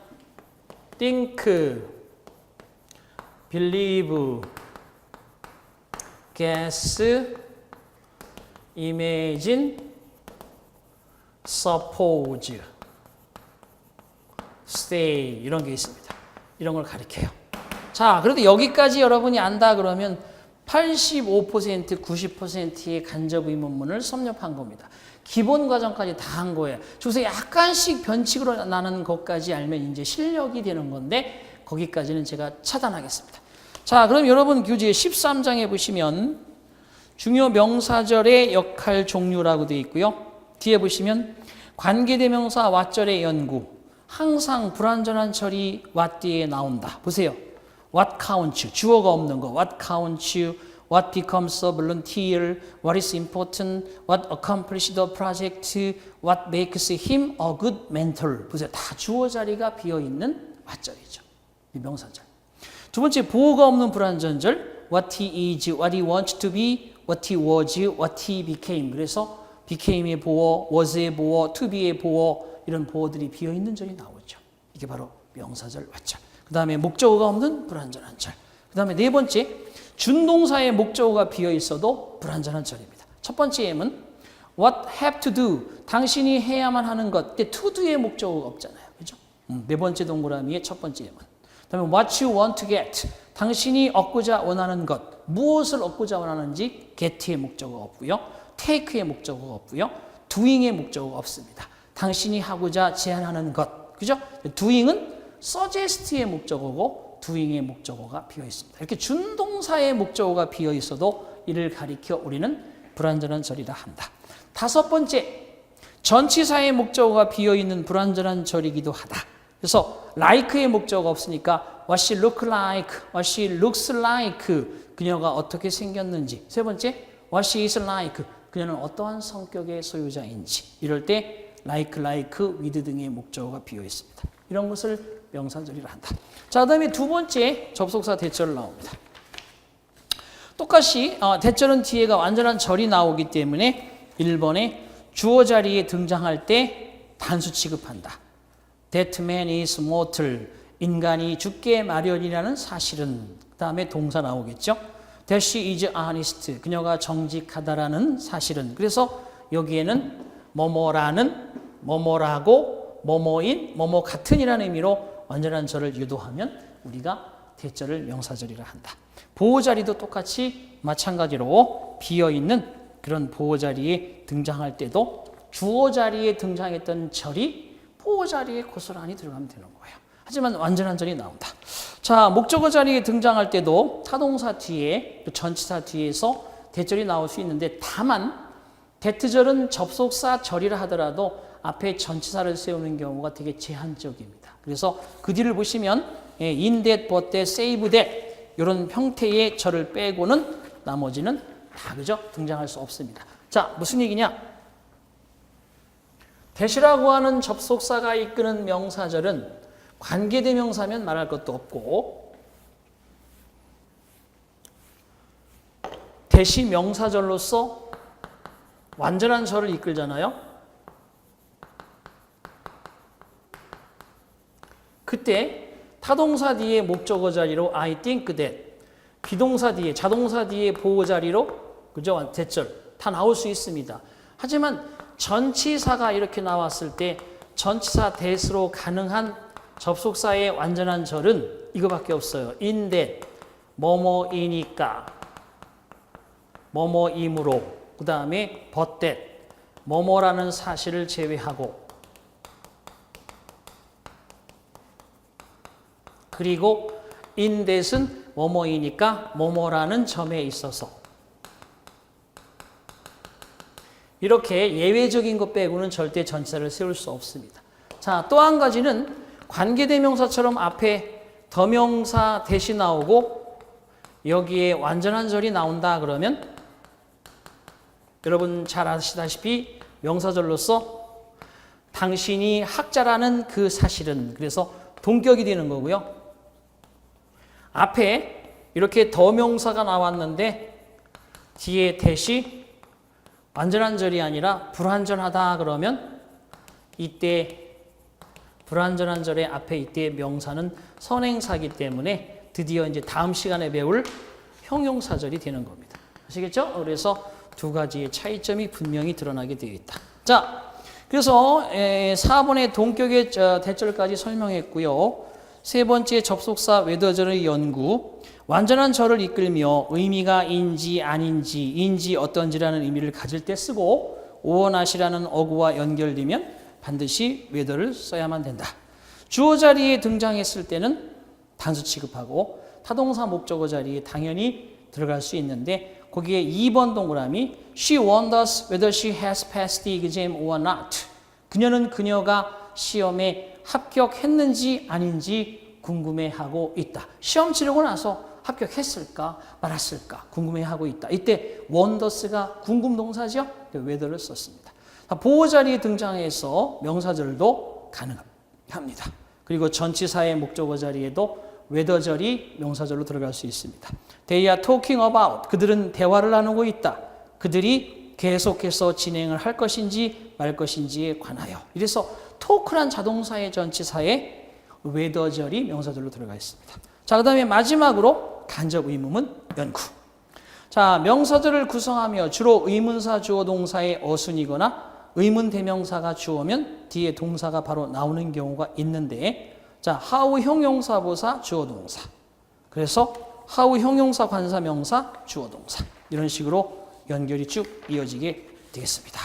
think, believe, guess, imagine, suppose, stay 이런 게 있습니다. 이런 걸 가리켜요. 자, 그래도 여기까지 여러분이 안다 그러면 85%, 90%의 간접 의문문을 섭렵한 겁니다. 기본 과정까지 다 한 거예요. 저기서 약간씩 변칙으로 나는 것까지 알면 이제 실력이 되는 건데 거기까지는 제가 차단하겠습니다. 자, 그럼 여러분 교재 13장에 보시면 중요 명사절의 역할 종류라고 되어 있고요. 뒤에 보시면 관계대명사 왓절의 연구. 항상 불완전한 절이 what 뒤에 나온다. 보세요. What counts, 주어가 없는 거. What counts, what becomes a volunteer, what is important, what accomplished the project, what makes him a good mentor. 보세요. 다 주어 자리가 비어있는 왓절이죠. 이 명사절. 두 번째, 보어가 없는 불완전절. What he is, what he wants to be, what he was, what he became. 그래서 became의 보어, was의 보어, to be의 보어 이런 보어들이 비어있는 절이 나오죠. 이게 바로 명사절 왓절. 그 다음에 목적어가 없는 불완전한 절. 그 다음에 네 번째, 준동사의 목적어가 비어있어도 불완전한 절입니다. 첫 번째 예문, what have to do, 당신이 해야만 하는 것. to do의 목적어가 없잖아요. 그죠? 네 번째 동그라미의 첫 번째 예문. 그 다음에 what you want to get, 당신이 얻고자 원하는 것. 무엇을 얻고자 원하는지 get의 목적어가 없고요. take의 목적어가 없고요. doing의 목적어가 없습니다. 당신이 하고자 제안하는 것. 그죠? doing은 suggest의 목적어고 doing의 목적어가 비어 있습니다. 이렇게 준동사의 목적어가 비어 있어도 이를 가리켜 우리는 불완전한 절이라 한다. 다섯 번째, 전치사의 목적어가 비어 있는 불완전한 절이기도 하다. 그래서 like의 목적어가 없으니까 what she look like, what she looks like, 그녀가 어떻게 생겼는지. 세 번째, what she is like, 그녀는 어떠한 성격의 소유자인지. 이럴 때 like, with 등의 목적어가 비어 있습니다. 이런 것을 명사절이라 한다. 자, 그다음에 두 번째 접속사 대절 나옵니다. 똑같이 대절은 뒤에가 완전한 절이 나오기 때문에 1번에 주어 자리에 등장할 때 단수 취급한다. That man is mortal. 인간이 죽게 마련이라는 사실은. 그 다음에 동사 나오겠죠. That she is honest. 그녀가 정직하다라는 사실은. 그래서 여기에는 뭐뭐라는, 뭐뭐라고, 뭐뭐인, 뭐뭐 같은이라는 의미로 완전한 절을 유도하면 우리가 대절을 명사절이라 한다. 보호자리도 똑같이 마찬가지로 비어있는 그런 보호자리에 등장할 때도 주어 자리에 등장했던 절이 보호자리에 고스란히 들어가면 되는 거예요. 하지만 완전한 절이 나온다. 자, 목적어 자리에 등장할 때도 타동사 뒤에 또 전치사 뒤에서 대절이 나올 수 있는데 다만 대트절은 접속사 절이라 하더라도 앞에 전치사를 세우는 경우가 되게 제한적입니다. 그래서 그 뒤를 보시면 in that, but that, save that 이런 형태의 절을 빼고는 나머지는 다 그죠? 등장할 수 없습니다. 자, 무슨 얘기냐? that이라고 하는 접속사가 이끄는 명사절은 관계대명사면 말할 것도 없고 that이 명사절로서 완전한 절을 이끌잖아요. 그때 타동사 뒤에 목적어 자리로 I think that, 비동사 뒤에 자동사 뒤에 보호 자리로 그죠? 대절 다 나올 수 있습니다. 하지만 전치사가 이렇게 나왔을 때 전치사 that으로 가능한 접속사의 완전한 절은 이거밖에 없어요. in that, 뭐뭐이니까, 뭐뭐이므로, 그 다음에 but that, 뭐뭐라는 사실을 제외하고, 그리고 in that은 뭐뭐이니까 뭐뭐라는 점에 있어서 이렇게 예외적인 것 빼고는 절대 전치사를 세울 수 없습니다. 자, 또 한 가지는 관계대명사처럼 앞에 더명사 that이 나오고 여기에 완전한 절이 나온다 그러면 여러분 잘 아시다시피 명사절로서 당신이 학자라는 그 사실은 그래서 동격이 되는 거고요. 앞에 이렇게 더명사가 나왔는데 뒤에 that이 완전한 절이 아니라 불완전하다 그러면 이때 불완전한 절의 앞에 이때 명사는 선행사이기 때문에 드디어 이제 다음 시간에 배울 형용사절이 되는 겁니다. 아시겠죠? 그래서 두 가지의 차이점이 분명히 드러나게 되어 있다. 자, 그래서 4번의 동격의 대절까지 설명했고요. 세 번째 접속사 외더절의 연구, 완전한 절을 이끌며 의미가 인지 아닌지, 인지 어떤지라는 의미를 가질 때 쓰고 오원하시라는 어구와 연결되면 반드시 외더를 써야만 된다. 주어 자리에 등장했을 때는 단수 취급하고 타동사 목적어 자리에 당연히 들어갈 수 있는데 거기에 2번 동그라미 She wonders whether she has passed the exam or not. 그녀는 그녀가 시험에 합격했는지 아닌지 궁금해하고 있다. 시험 치르고 나서 합격했을까 말았을까 궁금해하고 있다. 이때 wonders가 궁금동사죠. whether를 썼습니다. 보호 자리에 등장해서 명사절도 가능합니다. 그리고 전치사의 목적어 자리에도 whether절이 명사절로 들어갈 수 있습니다. They are talking about. 그들은 대화를 나누고 있다. 그들이 계속해서 진행을 할 것인지 말 것인지에 관하여. 이래서 talk란 자동사의 전치사에 whether절이 명사절로 들어가 있습니다. 자, 그 다음에 마지막으로 간접 의문문 연구. 자, 명사절을 구성하며 주로 의문사 주어 동사의 어순이거나 의문 대명사가 주어면 뒤에 동사가 바로 나오는 경우가 있는데 자, 하우 형용사 보사 주어 동사. 그래서 하우 형용사 관사 명사 주어 동사. 이런 식으로 연결이 쭉 이어지게 되겠습니다.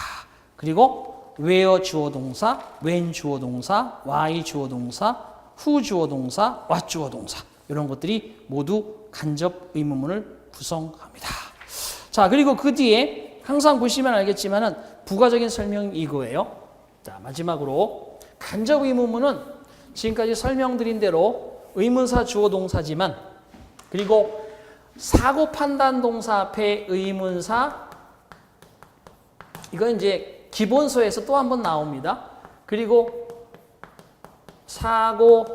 그리고 where 주어 동사, when 주어 동사, why 주어 동사, who 주어 동사, what 주어 동사. 이런 것들이 모두 간접 의문문을 구성합니다. 자, 그리고 그 뒤에 항상 보시면 알겠지만은 부가적인 설명이 이거예요. 자, 마지막으로 간접 의문문은 지금까지 설명드린 대로 의문사 주어 동사지만 그리고 사고 판단 동사 앞에 의문사 이건 이제 기본서에서 또 한 번 나옵니다. 그리고 사고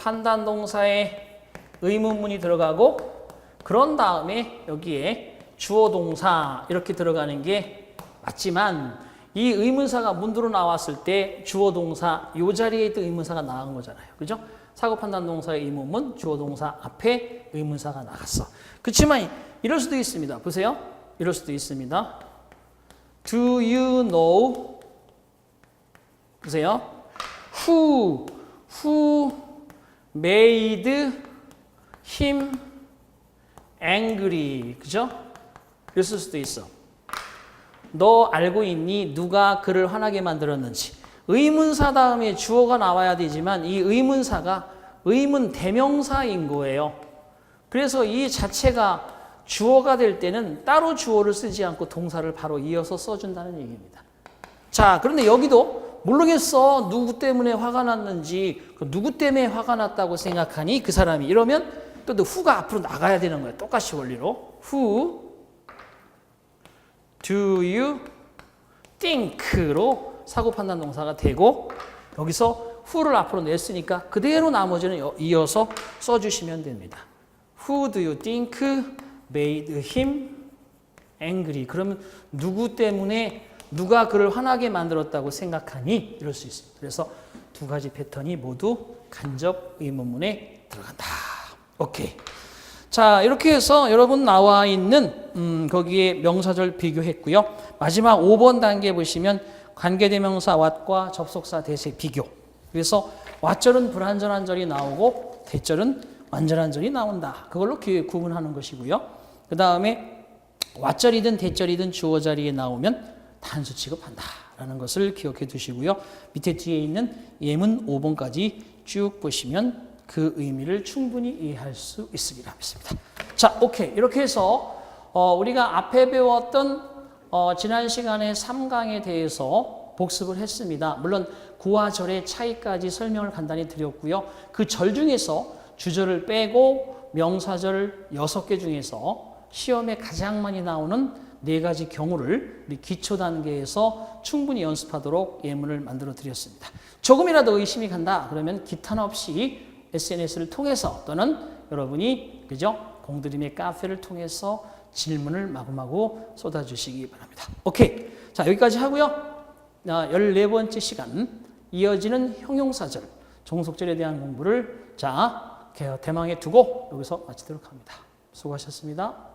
판단 동사에 의문문이 들어가고 그런 다음에 여기에 주어 동사 이렇게 들어가는 게 맞지만 이 의문사가 문으로 나왔을 때 주어 동사 이 자리에 있던 의문사가 나간 거잖아요. 그죠? 사고 판단 동사의 의문문 주어 동사 앞에 의문사가 나갔어. 그렇지만 이럴 수도 있습니다. 보세요. 이럴 수도 있습니다. Do you know? 보세요. Who made him angry? 그죠? 이랬을 수도 있어. 너 알고 있니? 누가 그를 화나게 만들었는지. 의문사 다음에 주어가 나와야 되지만 이 의문사가 의문 대명사인 거예요. 그래서 이 자체가 주어가 될 때는 따로 주어를 쓰지 않고 동사를 바로 이어서 써준다는 얘기입니다. 자, 그런데 여기도 모르겠어. 누구 때문에 화가 났는지, 누구 때문에 화가 났다고 생각하니 그 사람이 이러면 또 who가 앞으로 나가야 되는 거예요. 똑같이 원리로. Who do you think로 사고 판단 동사가 되고 여기서 who를 앞으로 냈으니까 그대로 나머지는 이어서 써주시면 됩니다. Who do you think made him angry? 그러면 누구 때문에 누가 그를 화나게 만들었다고 생각하니? 이럴 수 있습니다. 그래서 두 가지 패턴이 모두 간접 의문문에 들어간다. 오케이. 자, 이렇게 해서 여러분 나와 있는 거기에 명사절 비교했고요. 마지막 5번 단계 보시면 관계대명사 what과 접속사 that의 비교. 그래서 what절은 불완전한 절이 나오고 that절은 완전한 절이 나온다. 그걸로 구분하는 것이고요. 그 다음에 what절이든 that절이든 주어 자리에 나오면 단수 취급한다라는 것을 기억해 두시고요. 밑에 뒤에 있는 예문 5번까지 쭉 보시면 그 의미를 충분히 이해할 수 있으리라 믿습니다. 자, 오케이. 이렇게 해서 우리가 앞에 배웠던 지난 시간에 3강에 대해서 복습을 했습니다. 물론 구와 절의 차이까지 설명을 간단히 드렸고요. 그 절 중에서 주절을 빼고 명사절 6개 중에서 시험에 가장 많이 나오는 4가지 경우를 우리 기초 단계에서 충분히 연습하도록 예문을 만들어 드렸습니다. 조금이라도 의심이 간다 그러면 기탄 없이 SNS를 통해서 또는 여러분이 그죠? 공드림의 카페를 통해서 질문을 마구마구 쏟아주시기 바랍니다. 오케이. 자, 여기까지 하고요. 14번째 시간 이어지는 형용사절, 종속절에 대한 공부를 대망에 두고 여기서 마치도록 합니다. 수고하셨습니다.